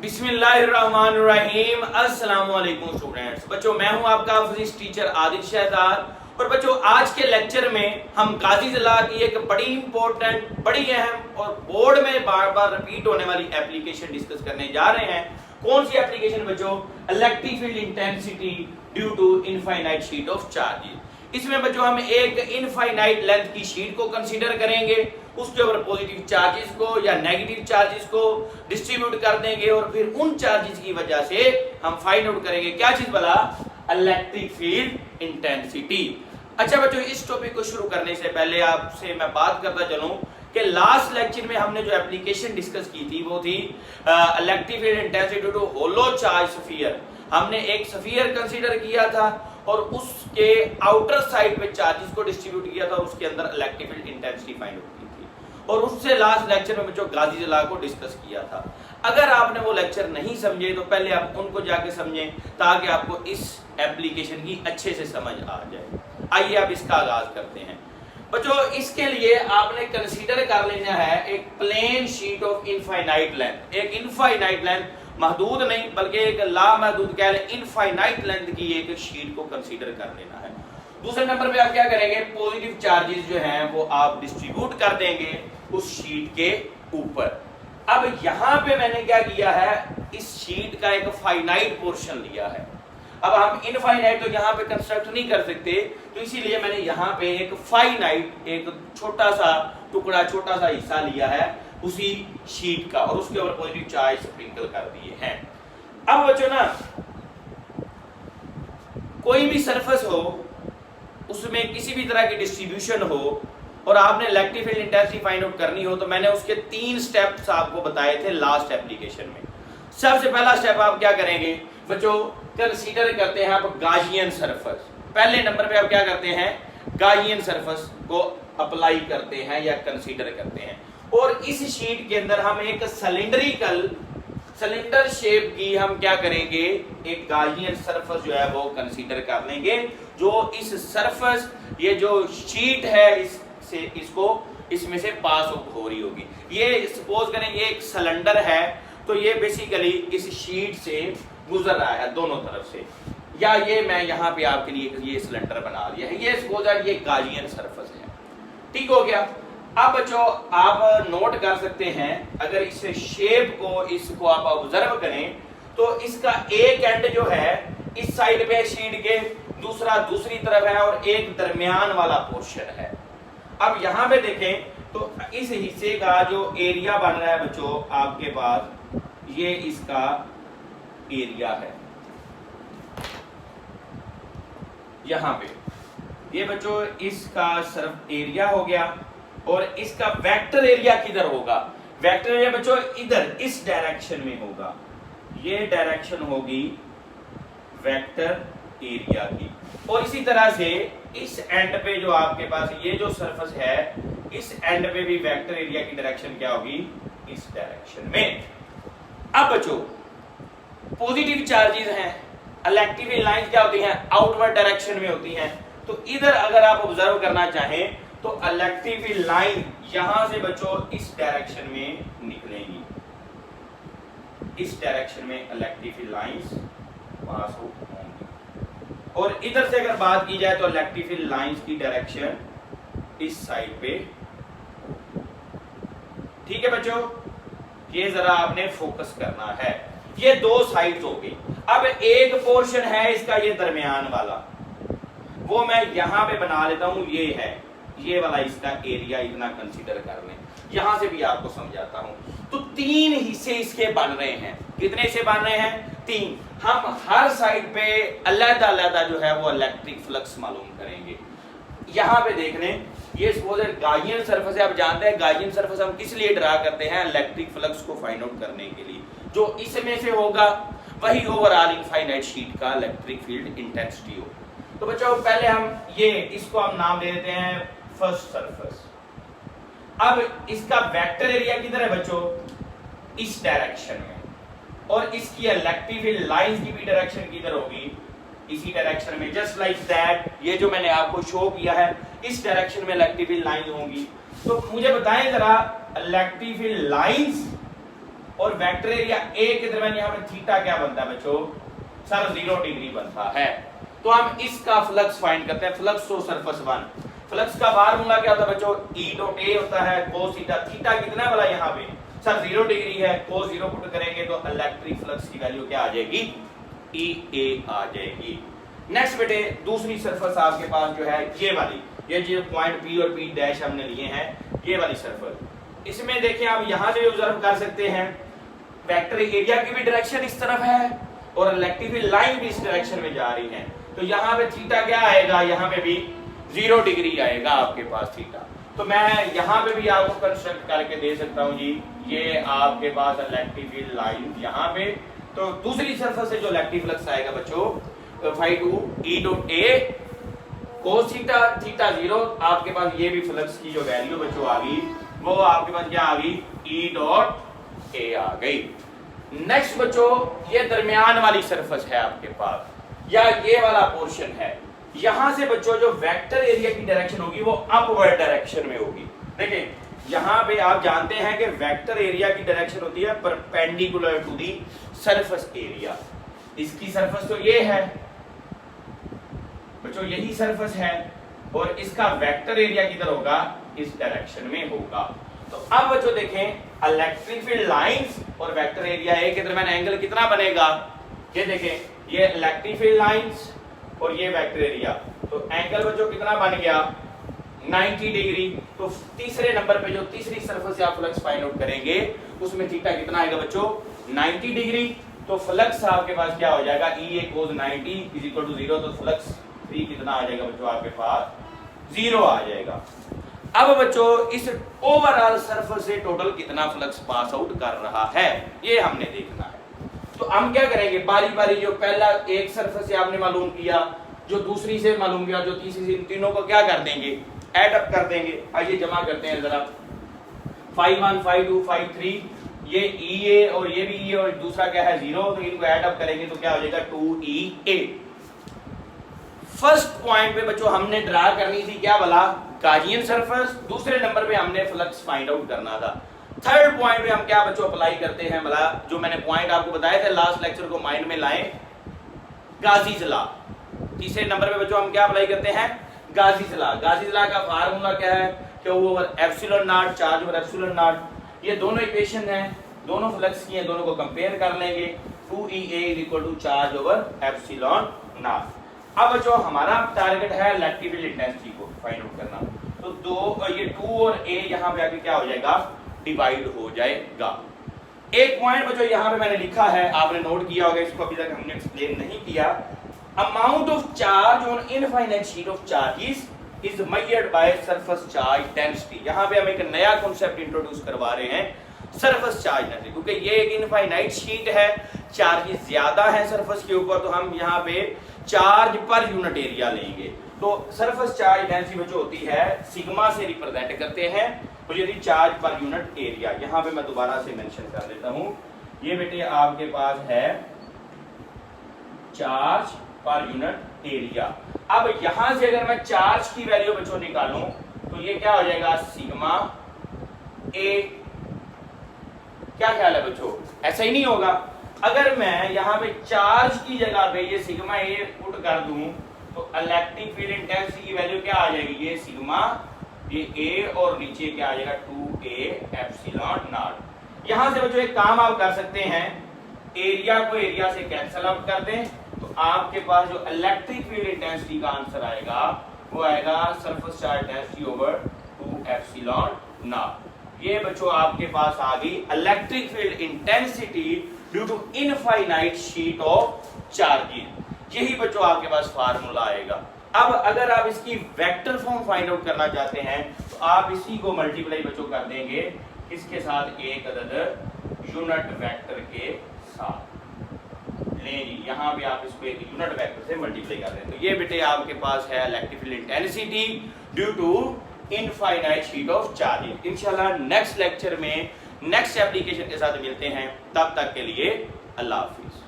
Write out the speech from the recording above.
बिस्मिल्लाहिर्रहमानिर्रहीम। अस्सलाम वालेकुम स्टूडेंट्स। बच्चों, मैं हूं आपका फिजिक्स टीचर आदिल शहजाद। और बच्चों, आज के लेक्चर में हम गाजी ज़िला की एक बड़ी इंपॉर्टेंट, बड़ी अहम और बोर्ड में बार बार रिपीट होने वाली एप्लीकेशन डिस्कस करने जा रहे हैं। कौन सी एप्लीकेशन बच्चों? Electric field intensity due to infinite sheet of charges. इसमें बच्चों हम एक इनफाइनाइट लेंथ की शीट को कंसीडर करेंगे, उसके ऊपर पॉजिटिव चार्जेस को या नेगेटिव चार्जेस को डिस्ट्रीब्यूट कर देंगे और फिर उन चार्जेस की वजह से हम फाइंड आउट करेंगे क्या चीज बला? Electric field intensity. अच्छा बच्चों, इस टॉपिक को शुरू करने से पहले आपसे मैं बात करता चलूं कि लास्ट लेक्चर में हमने जो एप्लीकेशन डिस्कस की थी वो थी electric field intensity due to hollow charge sphere. हमने एक स्फीयर कंसीडर किया था और उसके आउटर साइड पे चार्जेस को डिस्ट्रीब्यूट किया था और उसके अंदर electric field intensity find out की थी। और उससे लास्ट लेक्चर में बच्चों गाजी ज़िला को डिस्कस किया था। अगर आपने वो लेक्चर नहीं समझे तो पहले आप उनको जाके समझें ताकि आपको इस एप्लीकेशन की अच्छे से समझ आ जाए। आइए अब इसका आगाज करते हैं। बच्चों, इसके लिए आपने कंसीडर कर लेना है एक plane sheet of infinite length. एक इनफाइनाइट लेंथ, महदूद नहीं बल्कि एक लामहदूद कह लें, इनफाइनाइट लेंथ की एक शीट को कंसीडर कर लेना है। दूसरे नंबर पे आप क्या करेंगे? पॉजिटिव चार्जेस जो हैं वो आप डिस्ट्रीब्यूट कर देंगे उस शीट के ऊपर। अब यहां पे मैंने क्या किया है, इस शीट का एक फाइनाइट पोर्शन लिया है। अब हम इनफाइनाइट तो यहाँ पे कंस्ट्रक्ट नहीं कर सकते, तो इसीलिए मैंने यहाँ पे एक फाइनाइट, एक छोटा सा टुकड़ा, छोटा सा हिस्सा लिया है उसी शीट का और उसके ऊपर पॉजिटिव चार्ज स्प्रिंकल कर दिए हैं। अब बच्चों ना, कोई भी सरफेस हो उसमें किसी भी तरह की डिस्ट्रीब्यूशन हो और आपने electric field intensity find out करनी हो तो मैंने उसके 3 स्टेप्स आपको बताए थे लास्ट एप्लीकेशन में। सबसे पहला स्टेप आप क्या करेंगे बच्चों? कंसीडर करते हैं आप गाजियन सरफेस। पहले नंबर पे आप क्या करते हैं? गाजियन सरफेस को अप्लाई करते हैं या कंसीडर करते हैं। और इस शीट के अंदर हम एक सिलेंडर शेप की हम क्या करेंगे? एक गाजियन सरफेस जो है वो कंसीडर कर लेंगे। जो इस सरफेस, ये जो शीट है इसको इसमें से पास हो रही होगी। ये सपोज करें ये एक सिलेंडर है तो ये बेसिकली इस शीट से गुजर रहा है दोनों तरफ से, या ये मैं यहाँ पे आपके लिए ये सिलेंडर बना दिया है, ये सपोज ये गाजियन सरफेस है। ठीक हो गया। अब बच्चों आप नोट कर सकते हैं, अगर इस शेप को, इसको आप ऑब्जर्व करें तो इसका एक एंड जो है इस साइड पे शीट के, दूसरा दूसरी तरफ है और एक दरमियान वाला पोर्शन है। अब यहाँ पे देखें तो इस हिस्से का जो एरिया बन रहा है बच्चों आपके पास, ये इसका एरिया है यहां पे। ये बच्चों इसका सिर्फ एरिया हो गया और इसका वेक्टर एरिया किधर होगा? वेक्टर एरिया बच्चों इधर इस डायरेक्शन में होगा। ये डायरेक्शन होगी वेक्टर एरिया की। और इसी तरह से इस एंड पे जो आपके पास ये जो सरफेस है, इस एंड पे भी वेक्टर एरिया की डायरेक्शन क्या होगी? इस डायरेक्शन में। अब बच्चों पॉजिटिव चार्जेस हैं, इलेक्ट्रिक फील्ड लाइंस क्या होती हैं? आउटवर्ड डायरेक्शन में होती हैं। तो इधर अगर आप ऑब्जर्व करना चाहें तो इलेक्ट्रिक फील्ड लाइन यहां से बच्चों इस डायरेक्शन में निकलेंगी। इस डायरेक्शन में इलेक्ट्रिक फील्ड लाइंस पास होंगी। और इधर से अगर बात की जाए तो इलेक्ट्रिक फील्ड लाइंस की डायरेक्शन इस साइड पे। ठीक है बच्चों, ये जरा आपने फोकस करना है। ये दो साइड्स हो गई। अब एक पोर्शन है इसका ये दरमियान वाला, वो मैं यहां पे बना लेता हूं। ये है ये वाला, इसका एरिया इतना कंसीडर कर लें। यहां से भी आपको समझाता हूं। तो 3 हिस्से इसके बन रहे हैं। कितने हिस्से बन रहे हैं? 3। हम हर साइड पे अलग-अलग जो है वो इलेक्ट्रिक फ्लक्स मालूम करेंगे। यहां पे देख लें, ये सपोज गाजियन सरफेस है। आप जानते हैं गाजियन सरफेस हम किस लिए ड्रा करते हैं? इलेक्ट्रिक फ्लक्स को फाइंड आउट करने के लिए। जो इसमें से होगा वही ओवरऑल इनफाइनाइट शीट का इलेक्ट्रिक फील्ड इंटेंसिटी हो। तो बच्चों पहले हम इसको हम नाम दे देते हैं फर्स्ट सरफेस। अब इसका वेक्टर एरिया किधर है बच्चों? इस डायरेक्शन में। और इसकी इलेक्ट्रिक फील्ड लाइंस की भी डायरेक्शन किधर होगी? इसी डायरेक्शन में। जस्ट लाइक दैट, ये जो मैंने आपको शो किया है इस डायरेक्शन में इलेक्ट्रिक फील्ड लाइंस होंगी। तो मुझे बताएं जरा, इलेक्ट्रिक फील्ड लाइंस और वेक्टर एरिया ए के दरमियान यहाँ पे थीटा क्या बनता है बच्चों सर 0 डिग्री बनता है। तो हम इसका फ्लक्स फाइंड करते हैं, फ्लक्स टू सरफेस 1। फ्लक्स का फार्मूला क्या होता है बच्चों E डॉट A होता है cos थीटा। थीटा कितना है वाला यहाँ पे सर 0 डिग्री है, cos 0 पुट करेंगे तो इलेक्ट्रिक फ्लक्स की वैल्यू क्या आ जाएगी EA आ जाएगी। नेक्स्ट बेटे दूसरी सरफेस आपके पास जो है ये वाली, ये जो पॉइंट P और P डैश हमने लिए हैं ये वाली सरफेस, इसमें देखिए आप यहाँ से भी ऑब्जर्व कर सकते हैं वेक्टर एरिया की भी डायरेक्शन इस तरफ है और इलेक्ट्रिक फील्ड लाइन भी इस डायरेक्शन में जा रही है। तो यहाँ पे थीटा क्या आएगा, यहाँ पे भी 0 डिग्री आएगा आपके पास थीटा। तो मैं यहाँ पे भी आपको कंस्ट्रक्ट करके दे सकता हूँ जी, ये आपके पास इलेक्ट्रिक फील्ड लाइन यहाँ पे। तो दूसरी सरफेस से जो इलेक्ट्रिक फ्लक्स आएगा बच्चों phi to E dot A cos theta theta 0, आपके पास ये भी फ्लक्स की जो वैल्यू बच्चों आ गई वो आपके पास क्या आ गई E डॉट A आ गई। नेक्स्ट बच्चों ये दरमियान वाली सरफेस है आपके पास या ये वाला पोर्शन है, यहां से बच्चों जो वेक्टर एरिया की डायरेक्शन होगी वो अपवर्ड डायरेक्शन में होगी। देखिए यहां पे आप जानते हैं कि वेक्टर एरिया की डायरेक्शन होती है perpendicular to the surface area. इसकी सरफेस तो ये है बच्चों, यही सरफेस है और इसका वेक्टर एरिया किधर होगा इस डायरेक्शन में होगा। तो अब बच्चों देखें इलेक्ट्रिक फील्ड लाइंस और वेक्टर एरिया ए के दरमियान एंगल कितना बनेगा, ये देखें ये इलेक्ट्रिक फील्ड लाइंस और ये वेक्टर एरिया, तो एंगल बच्चों कितना बन गया 90 डिग्री। तो तीसरे नंबर पे जो तीसरी सरफेस से आप फ्लक्स फाइंड आउट करेंगे उसमें थीटा कितना आएगा बच्चों 90 डिग्री। तो फ्लक्स आपके पास क्या हो जाएगा EA cos 90 is equal to 0। तो फ्लक्स 3 कितना आ जाएगा बच्चों आपके पास 0 आ जाएगा। अब बच्चों इस ओवरऑल सरफेस से टोटल कितना फ्लक्स पास आउट कर रहा है ये हमने देखना है। तो हम क्या करेंगे बारी बारी, जो पहला एक सरफेस से आपने मालूम किया, जो दूसरी से मालूम किया, जो तीसरी से, इन तीनों को क्या कर देंगे ऐड अप कर देंगे। आइए जमा करते हैं जरा, फाई 1 फाई 2 फाई 3, ये EA और ये भी E और दूसरा क्या है 0, तो इनको ऐड अप करेंगे तो क्या हो जाएगा 2EA। फर्स्ट पॉइंट पे बच्चों हमने ड्रा करनी थी क्या वाला गाजियन सरफेस, दूसरे नंबर पे हमने फ्लक्स फाइंड आउट करना था। थर्ड पॉइंट पे हम क्या बच्चों अप्लाई करते हैं वाला, जो मैंने पॉइंट आपको बताए थे लास्ट लेक्चर को माइंड में लाएं, गाजीज लॉ। तीसरे नंबर पे बच्चों हम क्या अप्लाई करते हैं गाजीज लॉ। गाजीज लॉ का फार्मूला क्या है Q over epsilon not charge over epsilon naught. ये दोनों इक्वेशन हैं, दोनों फ्लक्स की हैं, दोनों को कंपेयर कर लेंगे। 2EA is equal to charge over epsilon naught. अब बच्चों हमारा टारगेट है इलेक्ट्रिक फील्ड इंटेंसिटी को फाइंड आउट करना। तो ये 2 और A यहाँ पे आके क्या हो जाएगा डिवाइड हो जाएगा। एक पॉइंट बच्चों यहाँ पे मैंने लिखा है, आपने नोट किया होगा, इसको अभी तक हमने एक्सप्लेन नहीं किया। Amount of charge on infinite sheet of charges is measured by surface charge density. यहाँ पे हम एक नया कॉन्सेप्ट इंट्रोड्यूस करवा रहे हैं, सरफेस चार्ज डेंसिटी, क्योंकि ये एक इनफाइनाइट शीट है, चार्जेस ज्यादा है सरफेस के ऊपर, तो हम यहाँ पे चार्ज पर यूनिट एरिया लेंगे। तो सरफेस चार्ज डेंसिटी जो होती है सिग्मा से रिप्रेजेंट करते हैं, तो यदि चार्ज पर यूनिट एरिया, यहाँ पे मैं दोबारा से मेंशन कर देता हूँ, ये बेटे आपके पास है चार्ज पर यूनिट एरिया। अब यहां से अगर मैं चार्ज की वैल्यू बच्चों निकालूं तो ये क्या हो जाएगा सिग्मा ए। क्या ख्याल है बच्चों, ऐसा ही नहीं होगा। अगर मैं यहाँ पे चार्ज की जगह पे ये सिग्मा ए पुट कर दूं तो इलेक्ट्रिक फील्ड इंटेंसिटी की वैल्यू क्या आ जाएगी, ये सिग्मा ये ए और नीचे क्या आ जाएगा 2A एप्सिलॉन नॉट। यहां से बच्चों एक काम आप कर सकते हैं, एरिया को एरिया से कैंसिल आउट कर दें, तो आपके पास जो इलेक्ट्रिक फील्ड इंटेंसिटी का आंसर आएगा वो आएगा surface charge density over 2 epsilon naught. ये बच्चों आपके पास आ गई electric field intensity due to infinite sheet of charges. यही बच्चों आपके पास फार्मूला आएगा। अब अगर आप इसकी वेक्टर फॉर्म फाइंड आउट करना चाहते हैं तो आप इसी को मल्टीप्लाई बच्चों कर देंगे किसके साथ, एक अदद यूनिट वेक्टर के साथ। लें जी यहाँ भी आप इसको एक यूनिट वेक्टर से मल्टीप्लाई कर दें, तो ये बेटे आपके पास है electric field intensity due to infinite sheet of charges. इंशाल्लाह नेक्स्ट लेक्चर में नेक्स्ट एप्लीकेशन के साथ मिलते हैं, तब तक के लिए अल्लाह हाफिज।